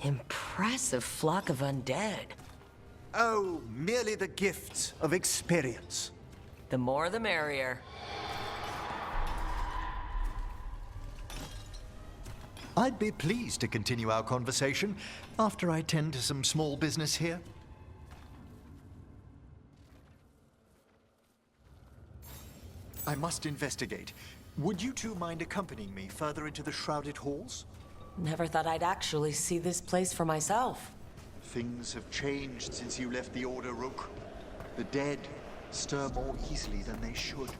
Impressive flock of undead. Oh, merely the gifts of experience. The more the merrier. I'd be pleased to continue our conversation after I tend to some small business here. I must investigate. Would you two mind accompanying me further into the shrouded halls? Never thought I'd actually see this place for myself. Things have changed since you left the Order, Rook. The dead stir more easily than they should.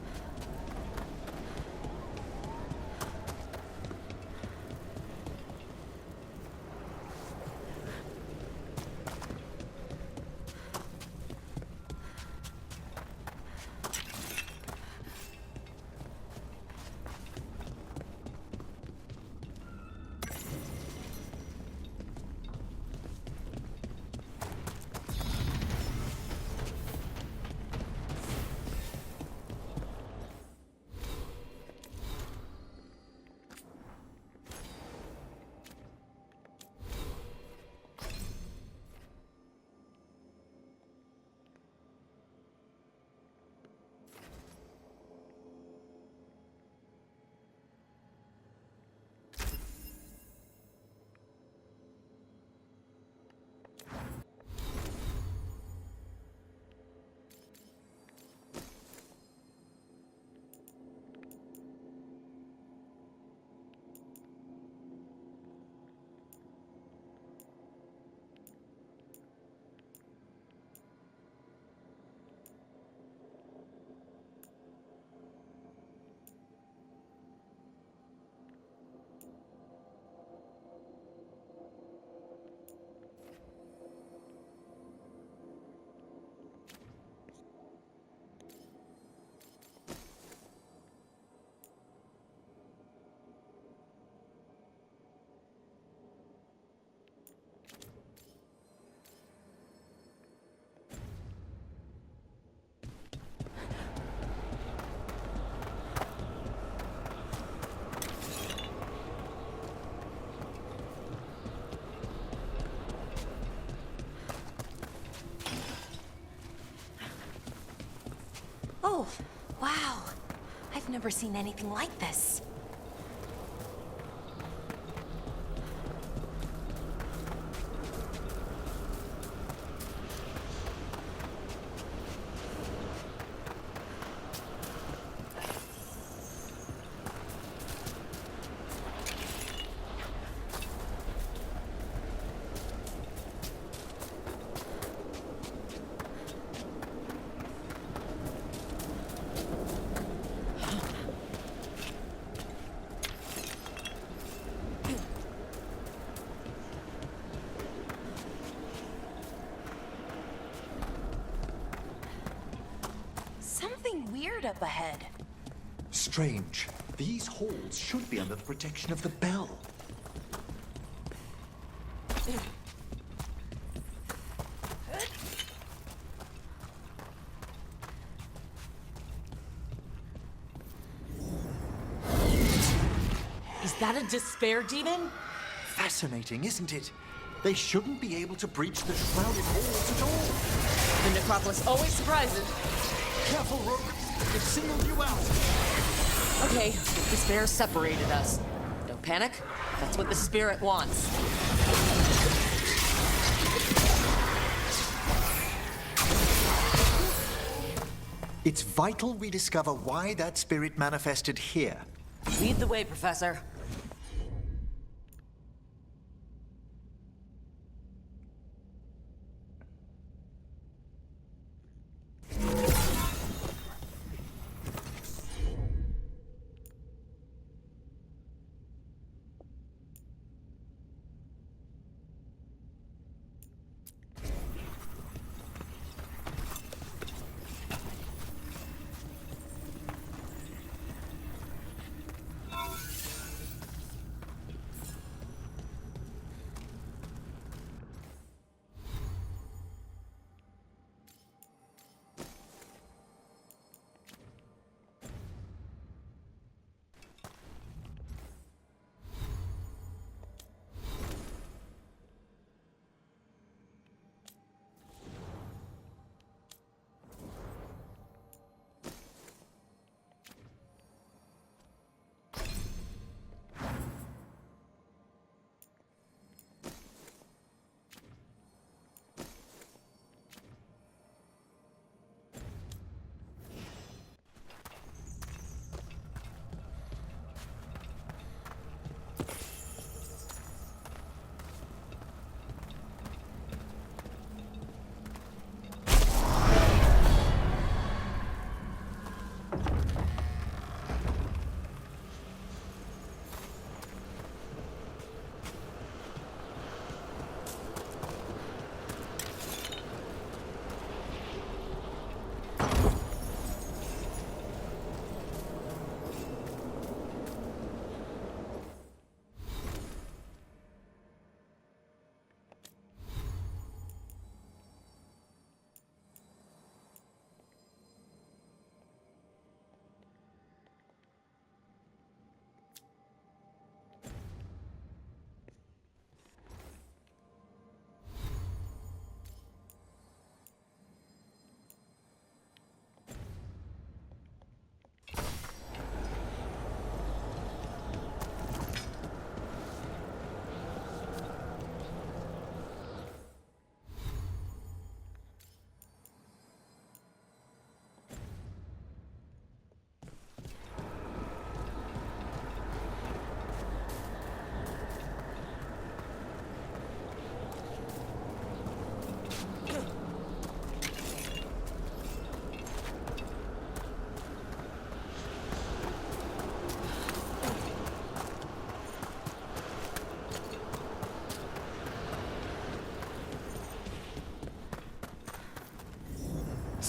Oh, wow. I've never seen anything like this. Something weird up ahead. Strange. These halls should be under the protection of the bell. Is that a despair demon? Fascinating, isn't it? They shouldn't be able to breach the shrouded halls at all. The necropolis always surprises. Careful, Rook. It singled you out. Okay, despair separated us. Don't panic. That's what the spirit wants. It's vital we discover why that spirit manifested here. Lead the way, Professor.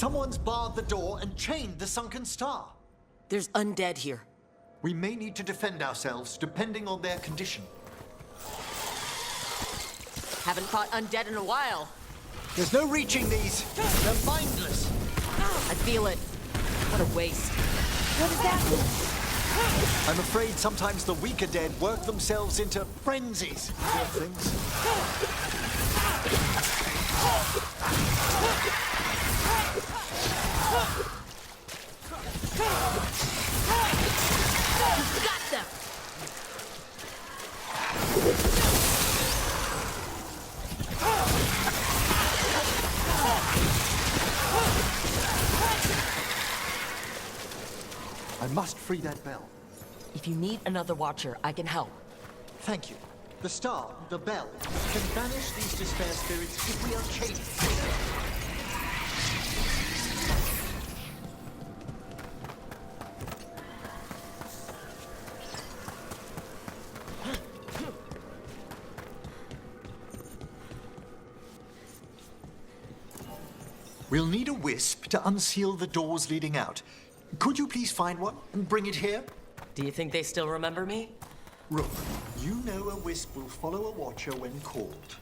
Someone's barred the door and chained the sunken star. There's undead here. We may need to defend ourselves depending on their condition. Haven't fought undead in a while. There's no reaching these. They're mindless. I feel it. What a waste. What does that mean? I'm afraid sometimes the weaker dead work themselves into frenzies. Poor things. Got them! I must free that bell. If you need another watcher, I can help. Thank you. The star, the bell, can banish these despair spirits if we unchain it. We'll need a wisp to unseal the doors leading out. Could you please find one and bring it here? Do you think they still remember me? Rook, you know a wisp will follow a watcher when called.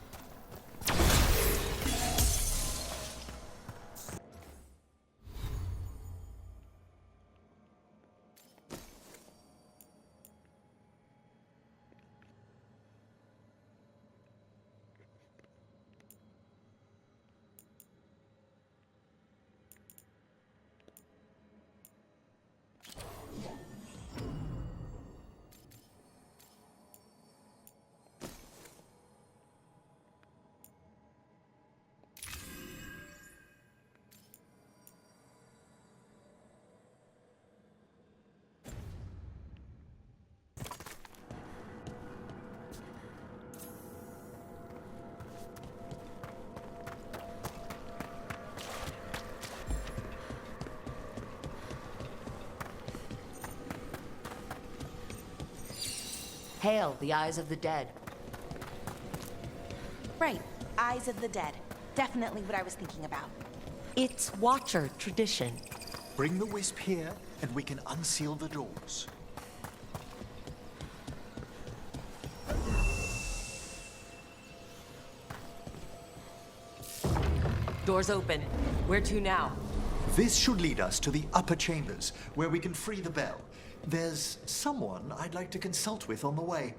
Hail the eyes of the dead. Right. Eyes of the Dead. Definitely what I was thinking about. It's watcher tradition. Bring the wisp here, and we can unseal the doors. Doors open. Where to now? This should lead us to the upper chambers, where we can free the bell. There's someone I'd like to consult with on the way.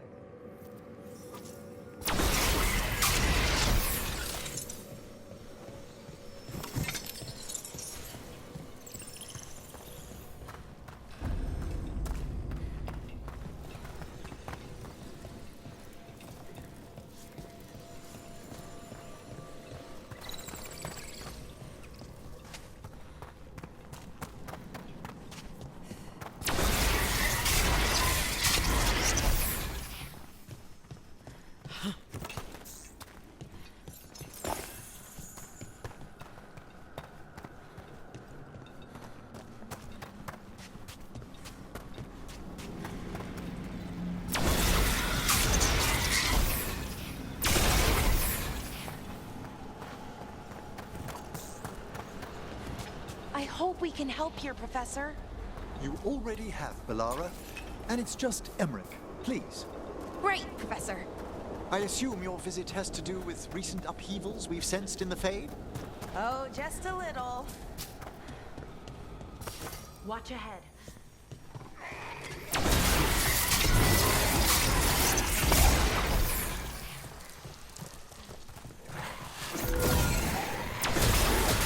I hope we can help here, Professor. You already have, Bellara. And it's just Emmerich. Please. Great, Professor. I assume your visit has to do with recent upheavals we've sensed in the Fade? Oh, just a little. Watch ahead.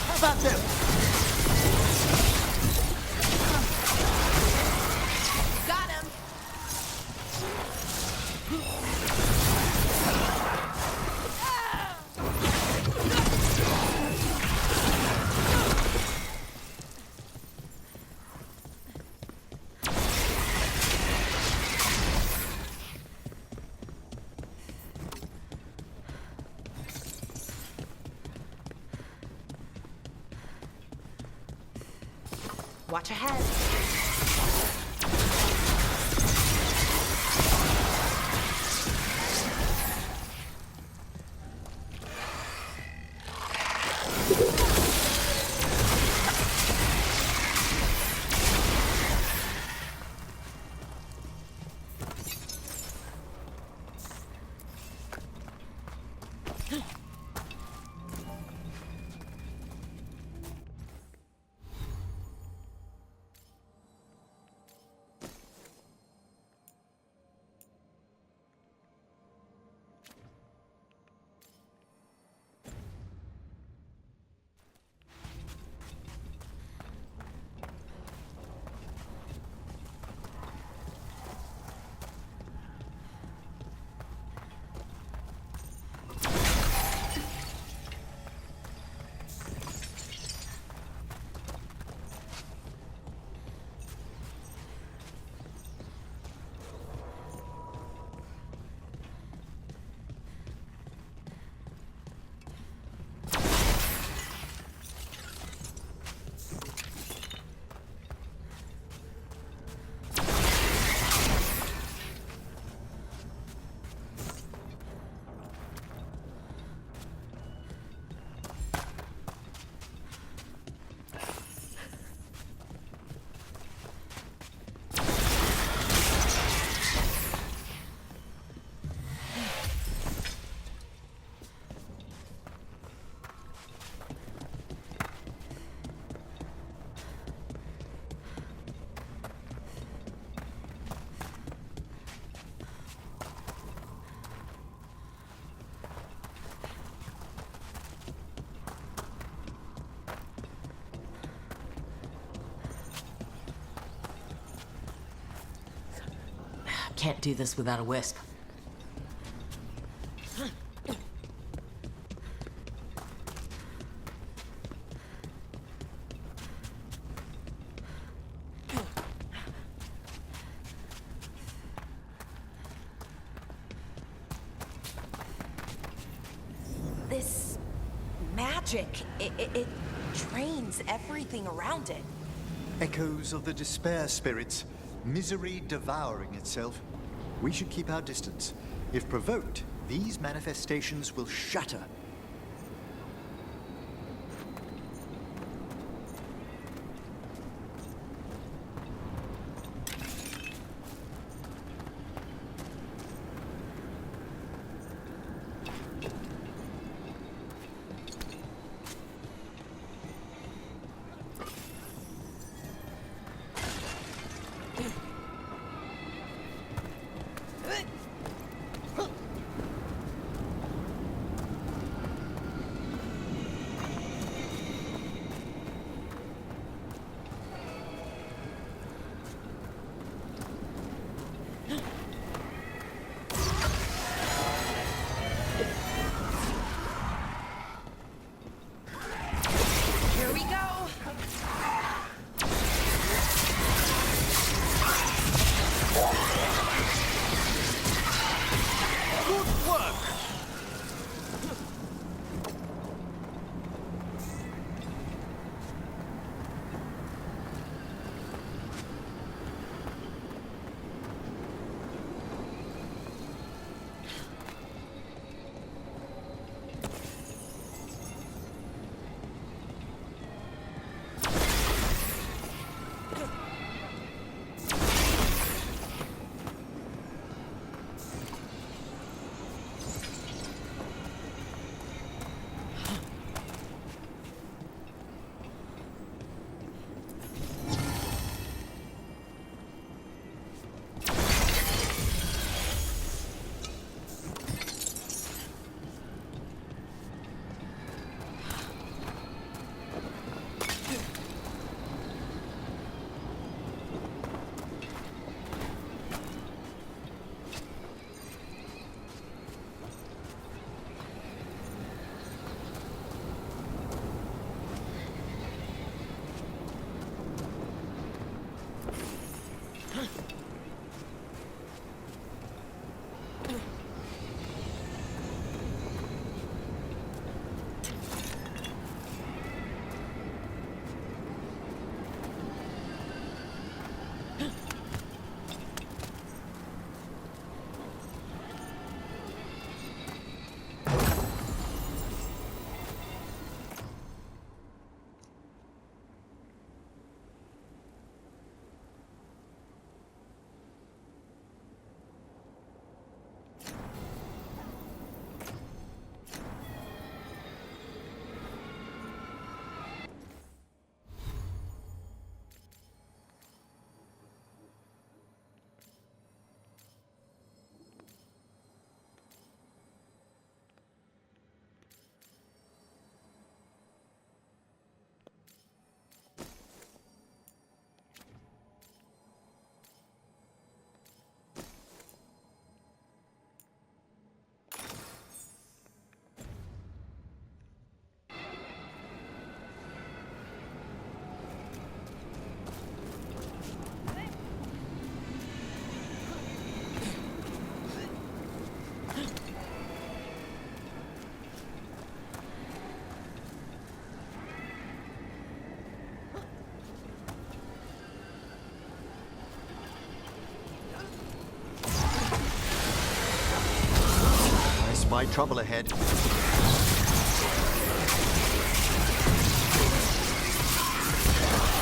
How about them? Got him! Watch ahead. Can't do this without a wisp. This magic, it drains everything around it. Echoes of the despair spirits, misery devouring itself. We should keep our distance. If provoked, these manifestations will shatter. Here we go. Good work! My trouble ahead.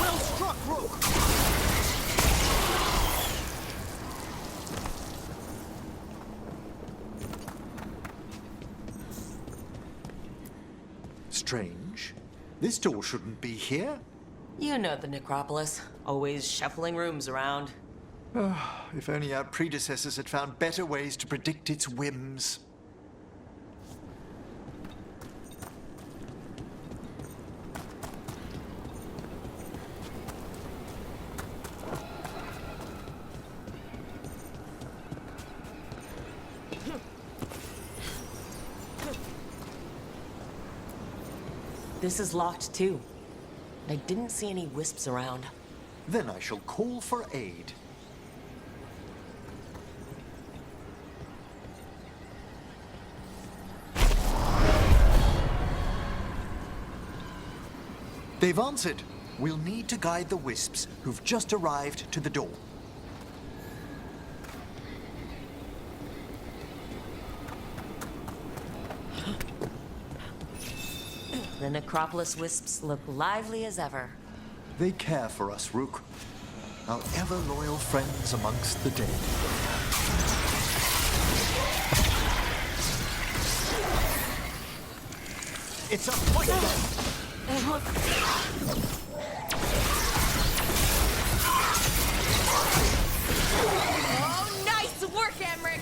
Well struck, Rook! Strange. This door shouldn't be here. You know the necropolis. Always shuffling rooms around. If only our predecessors had found better ways to predict its whims. This is locked too. I didn't see any wisps around. Then I shall call for aid. They've answered. We'll need to guide the wisps who've just arrived to the door. The Necropolis wisps look lively as ever. They care for us, Rook. Our ever-loyal friends amongst the dead. It's a fight then! Oh, nice work, Emmerich!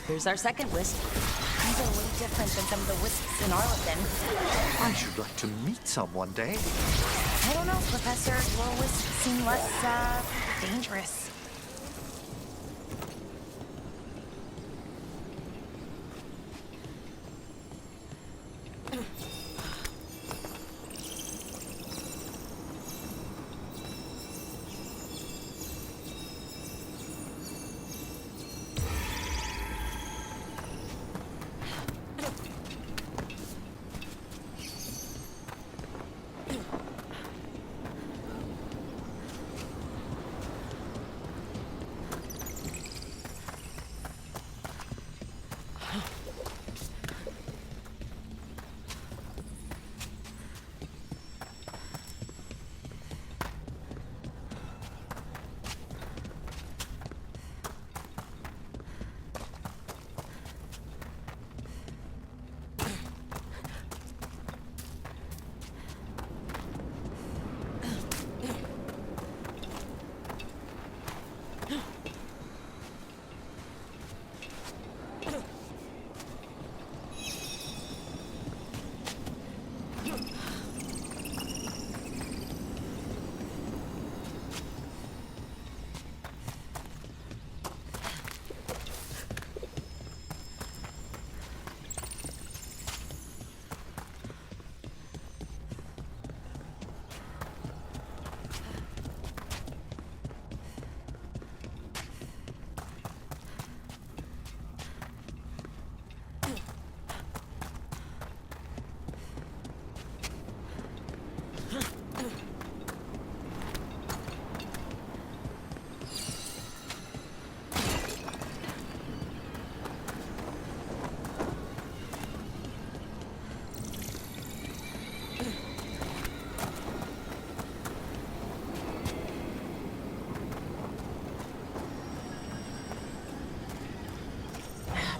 Here's our second wisp. These are way different than some of the wisps in Arlington. I should like to meet some one day. I don't know, Professor. Your wisps seem less, dangerous.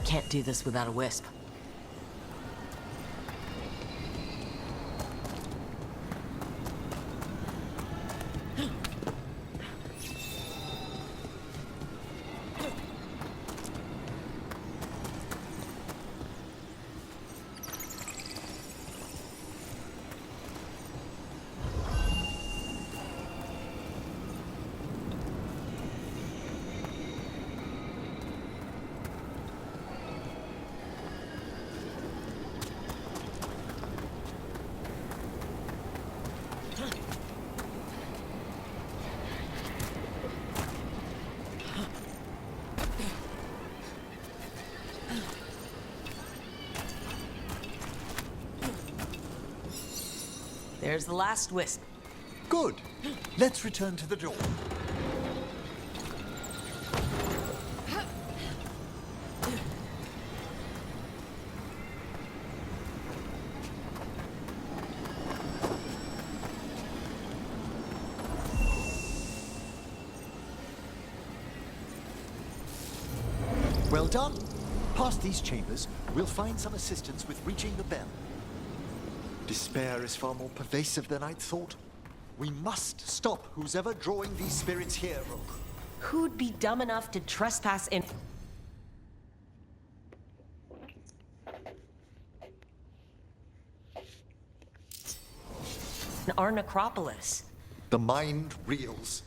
Can't do this without a wisp. There's the last wisp. Good. Let's return to the door. Well done. Past these chambers, we'll find some assistance with reaching the bell. Despair is far more pervasive than I'd thought. We must stop who's ever drawing these spirits here, Rook. Who'd be dumb enough to trespass in our necropolis? The mind reels.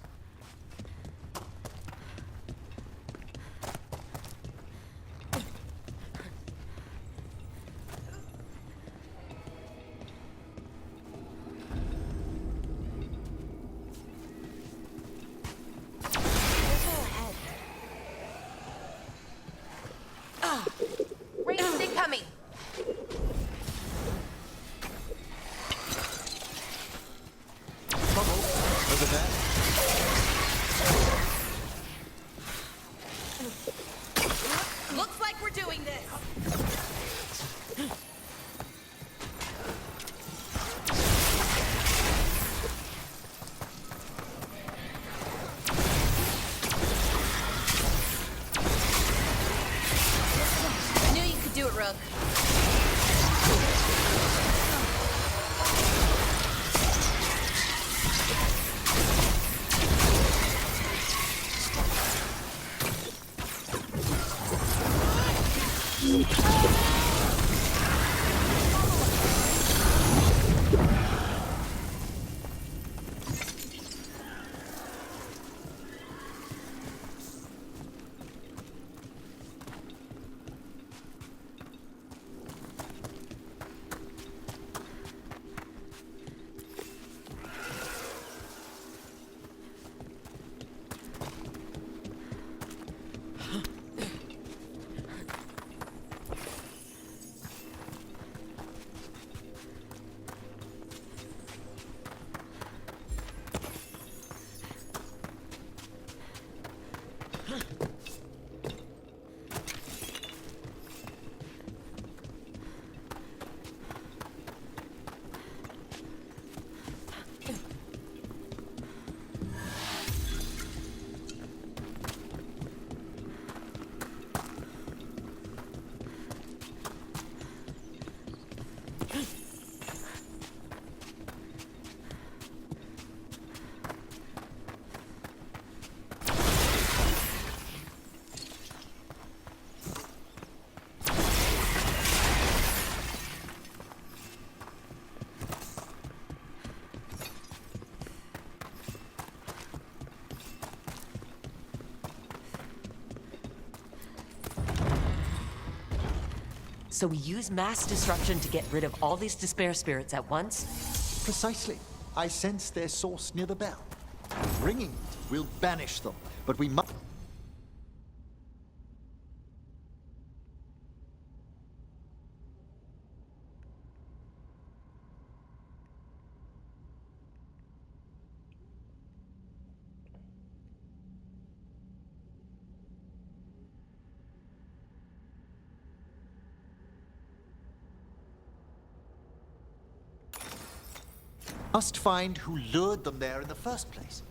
Ranged incoming. Trouble over there. Looks like we're doing this. I knew you could do it, Rook. So we use mass disruption to get rid of all these despair spirits at once? Precisely. I sense their source near the bell. Ringing it will banish them, but we must... must find who lured them there in the first place.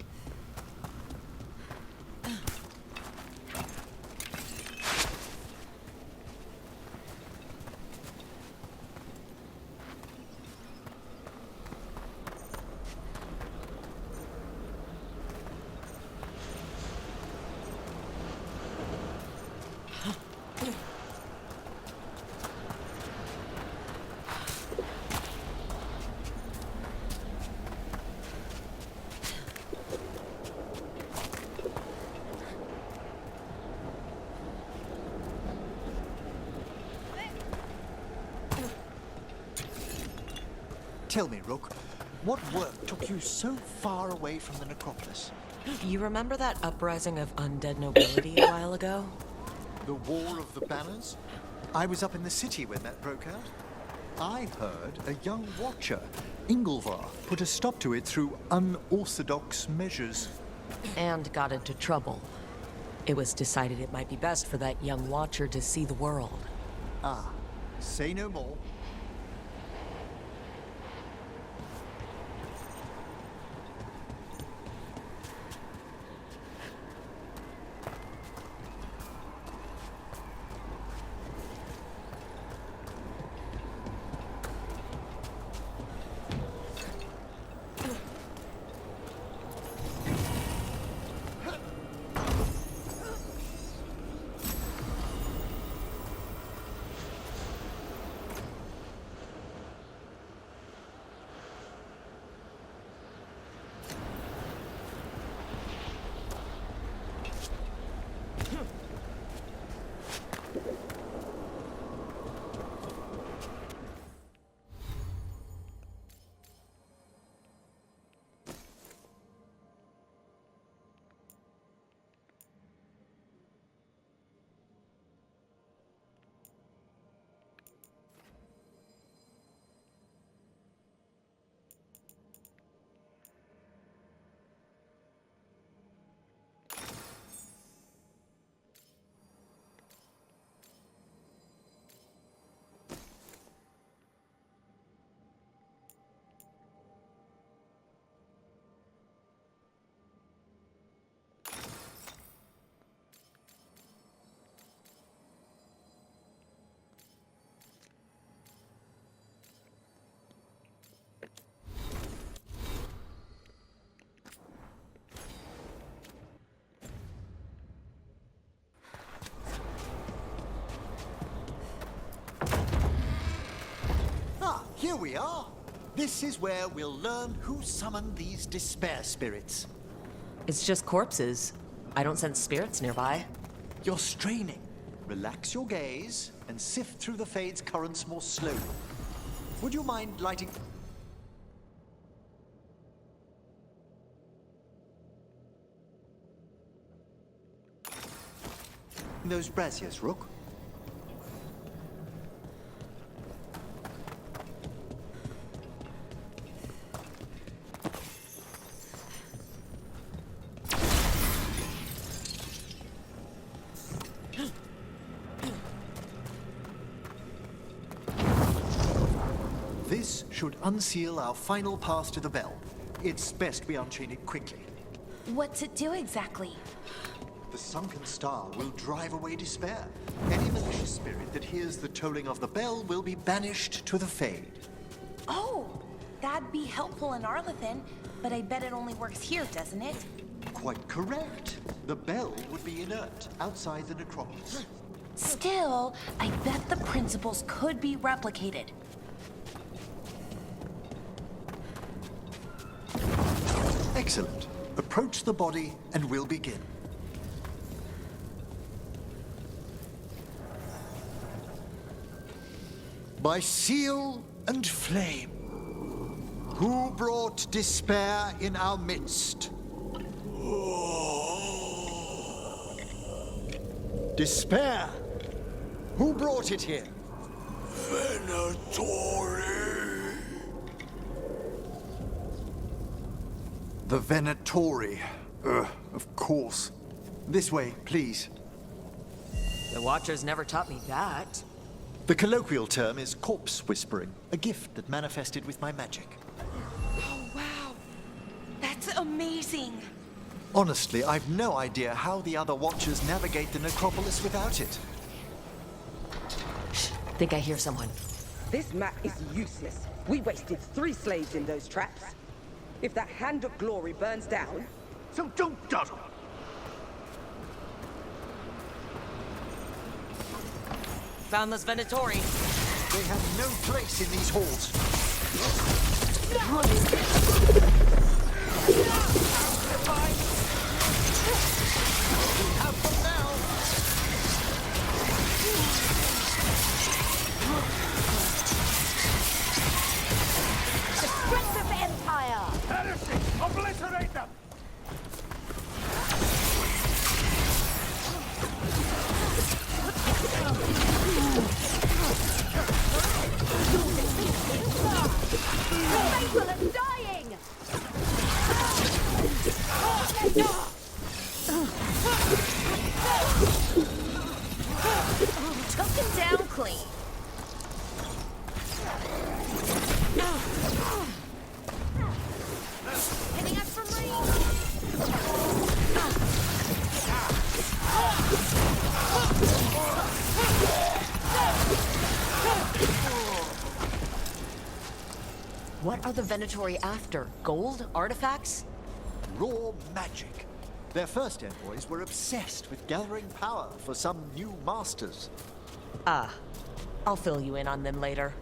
Tell me, Rook, what work took you so far away from the necropolis? You remember that uprising of undead nobility a while ago? The War of the Banners? I was up in the city when that broke out. I heard a young watcher Ingolvar put a stop to it through unorthodox measures. And got into trouble. It was decided it might be best for that young Watcher to see the world. Ah, say no more. Ah, here we are. This is where we'll learn who summoned these despair spirits. It's just corpses. I don't sense spirits nearby. You're straining. Relax your gaze and sift through the Fade's currents more slowly. Would you mind lighting... those braziers, Rook? This should unseal our final pass to the bell. It's best we unchain it quickly. What's it do exactly? The sunken star will drive away despair. Any malicious spirit that hears the tolling of the bell will be banished to the Fade. Oh, that'd be helpful in Arlathan, but I bet it only works here, doesn't it? Quite correct. The bell would be inert outside the necropolis. Still, I bet the principles could be replicated. Excellent. Approach the body and we'll begin. By seal and flame, who brought despair in our midst? Despair? Who brought it here? Venatori! The Venatori. Of course. This way, please. The Watchers never taught me that. The colloquial term is corpse whispering, a gift that manifested with my magic. Oh, wow. That's amazing. Honestly, I've no idea how the other Watchers navigate the necropolis without it. Think I hear someone. This map is useless. We wasted 3 slaves in those traps. If that Hand of Glory burns down... So don't dawdle! Found this Venatori. They have no place in these halls. We have them now. Destructive Empire! Heresy! Obliterate them! The fate will clean. Hitting us from range. What are the Venatori after? Gold? Artifacts? Raw magic. Their first envoys were obsessed with gathering power for some new masters. Ah, I'll fill you in on them later.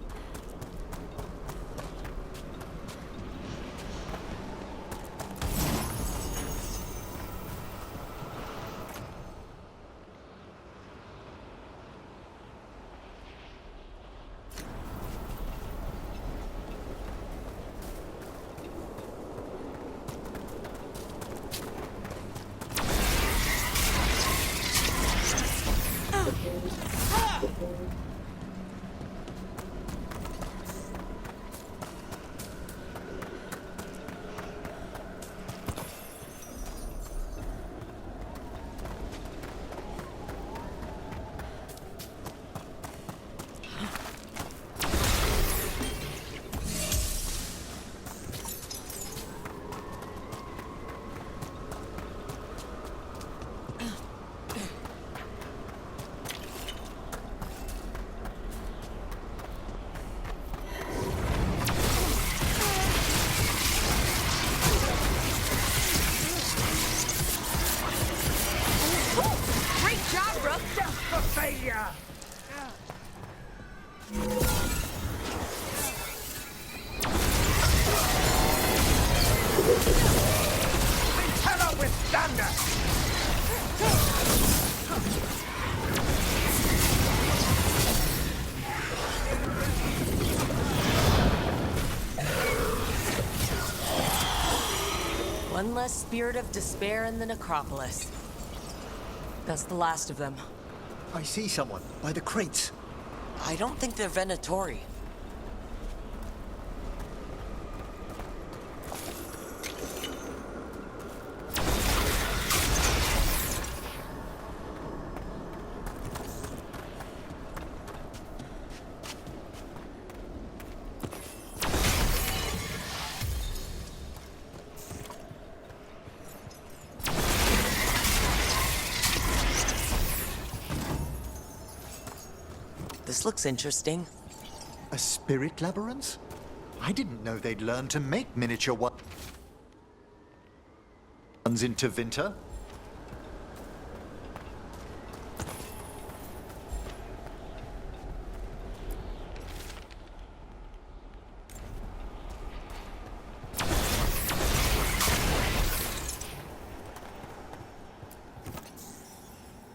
Great job, Rook. Just for failure! They cannot withstand us! One less spirit of despair in the necropolis. That's the last of them. I see someone by the crates. I don't think they're Venatori. This looks interesting. A spirit labyrinth? I didn't know they'd learned to make miniature ones into Vinter.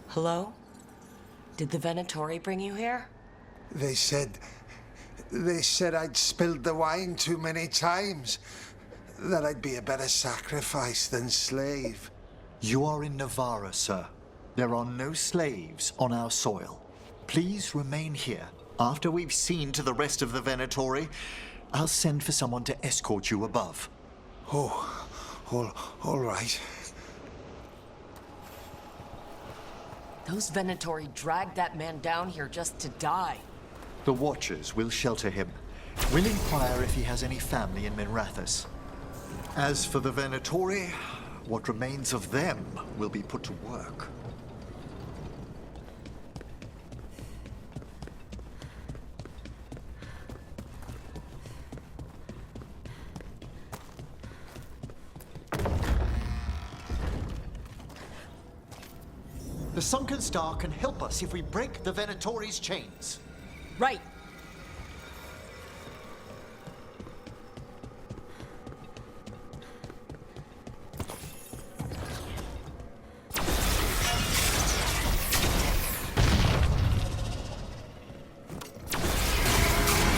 Hello? Did the Venatori bring you here? They said I'd spilled the wine too many times. That I'd be a better sacrifice than slave. You are in Navarra, sir. There are no slaves on our soil. Please remain here. After we've seen to the rest of the Venatori, I'll send for someone to escort you above. Oh, all right. Those Venatori dragged that man down here just to die. The Watchers will shelter him. We'll inquire if he has any family in Minrathous. As for the Venatori, what remains of them will be put to work. The Sunken Star can help us if we break the Venatori's chains. Right.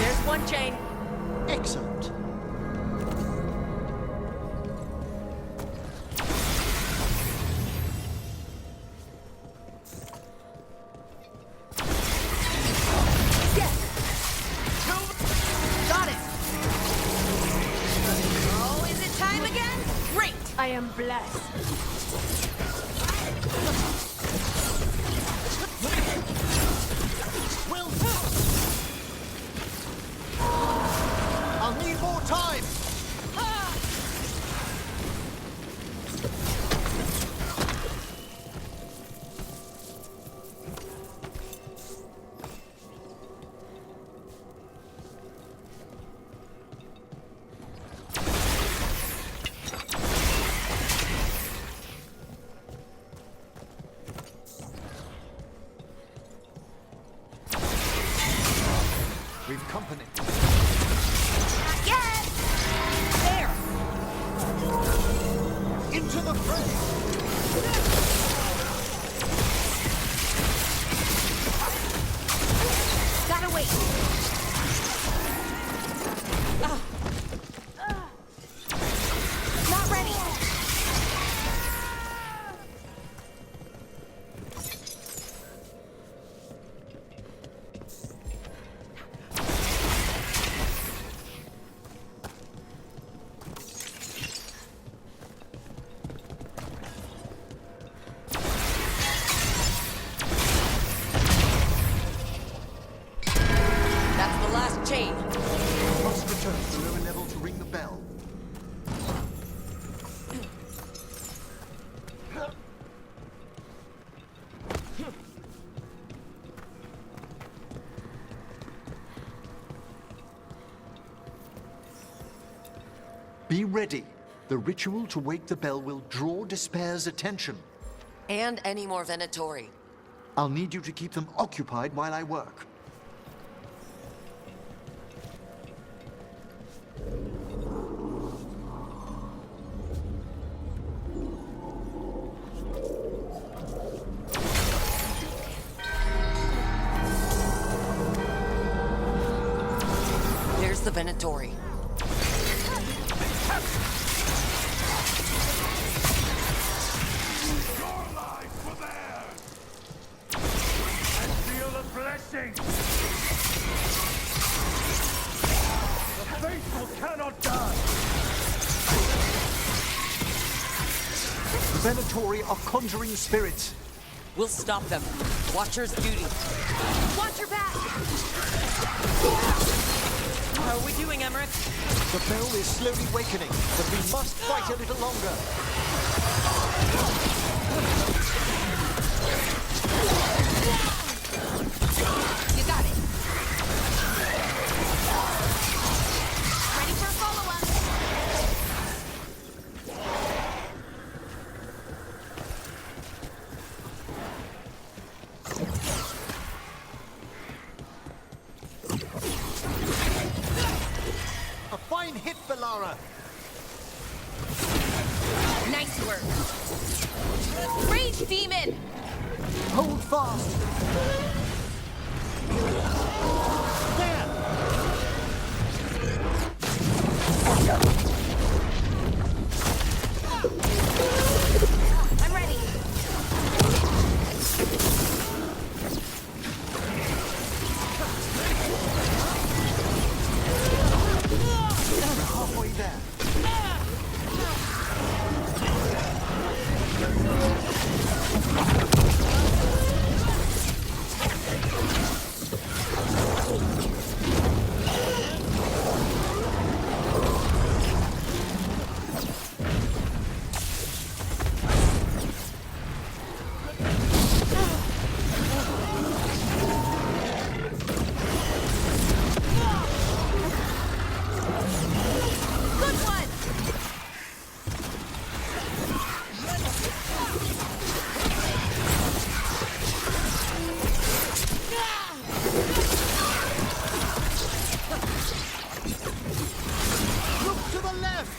There's one chain. Excellent. Got it. Oh, is it time again? Great. I am blessed. We'll We've company. Not yet! There! Into the fray! Gotta wait! Not ready! That's the last chain. Must return to the lower level to ring the bell. Be ready. The ritual to wake the bell will draw Despair's attention. And any more Venatori. I'll need you to keep them occupied while I work. There's the Venatori. Your lives were theirs! I feel the blessing! The faithful cannot die! The Venatori are conjuring spirits. We'll stop them. Watcher's duty. Watch your back! How are we doing, Emmerich? The bell is slowly wakening, but we must fight a little longer. You got it! Ready for a follow-up? A fine hit, Bellara. Nice work! Rage Demon! Hold fast. There. I'm ready! We're halfway there. Good one! Look to the left.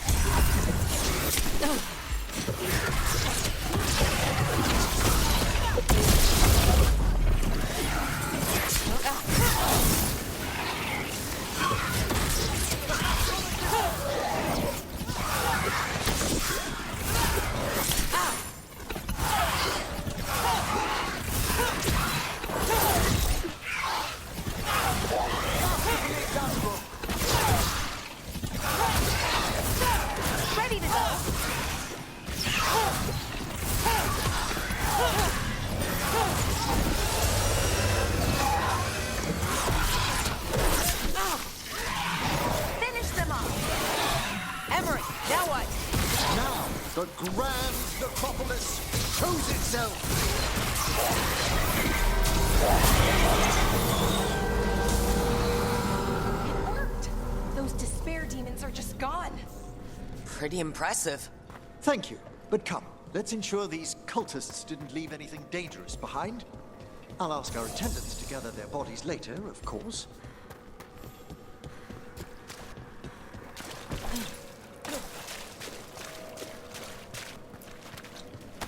Ready to go! Finish them off! Emmerich, now what? Now, the grand necropolis shows itself. It worked! Those despair demons are just gone. Pretty impressive. Thank you. But come, let's ensure these cultists didn't leave anything dangerous behind. I'll ask our attendants to gather their bodies later, of course.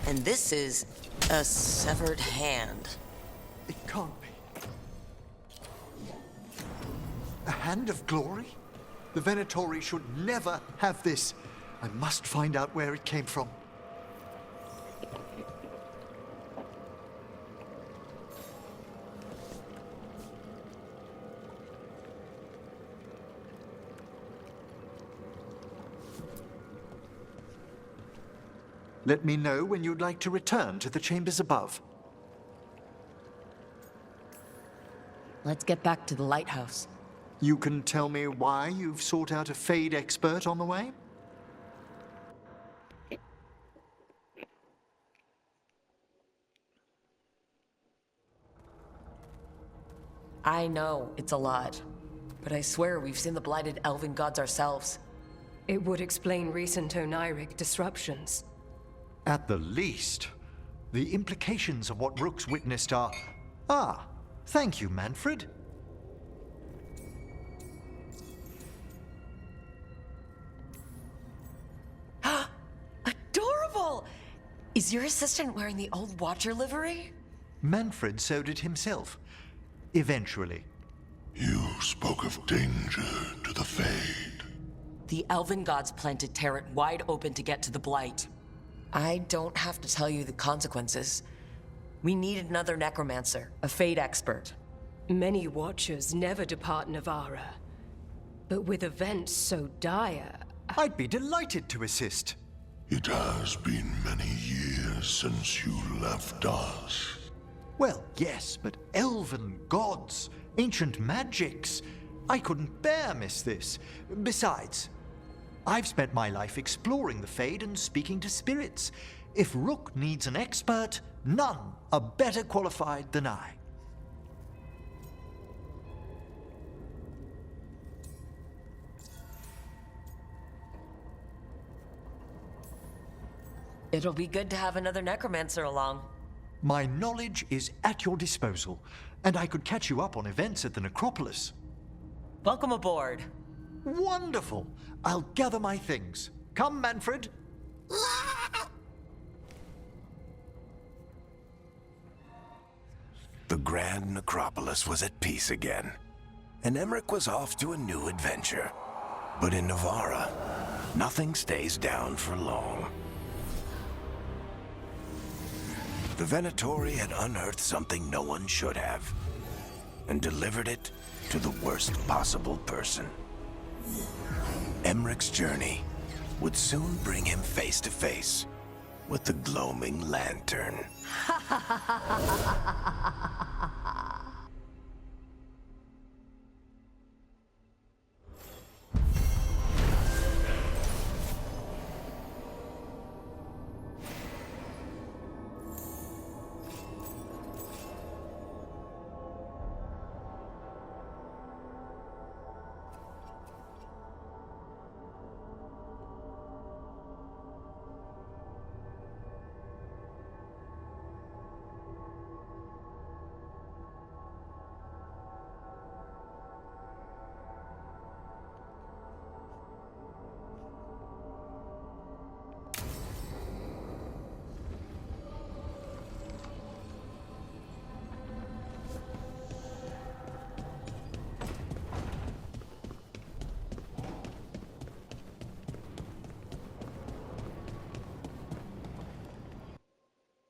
And this is a severed hand. It can't be. A hand of glory? The Venatori should never have this. I must find out where it came from. Let me know when you'd like to return to the chambers above. Let's get back to the lighthouse. You can tell me why you've sought out a Fade expert on the way? I know it's a lot, but I swear we've seen the blighted elven gods ourselves. It would explain recent Oniric disruptions. At the least, the implications of what Rook's witnessed are... Ah, thank you, Manfred. Adorable! Is your assistant wearing the old Watcher livery? Manfred sewed it himself. Eventually. You spoke of danger to the Fade. The elven gods planted Terret wide open to get to the Blight. I don't have to tell you the consequences. We need another necromancer, a Fade expert. Many Watchers never depart Navara. But with events so dire... I'd be delighted to assist. It has been many years since you left us. Well, yes, but elven gods, ancient magics. I couldn't bear miss this. Besides, I've spent my life exploring the Fade and speaking to spirits. If Rook needs an expert, none are better qualified than I. It'll be good to have another necromancer along. My knowledge is at your disposal, and I could catch you up on events at the Necropolis. Welcome aboard. Wonderful! I'll gather my things. Come, Manfred. The Grand Necropolis was at peace again, and Emmerich was off to a new adventure. But in Navara, nothing stays down for long. The Venatori had unearthed something no one should have, and delivered it to the worst possible person. Emmerich's journey would soon bring him face to face with the Gloaming Lantern.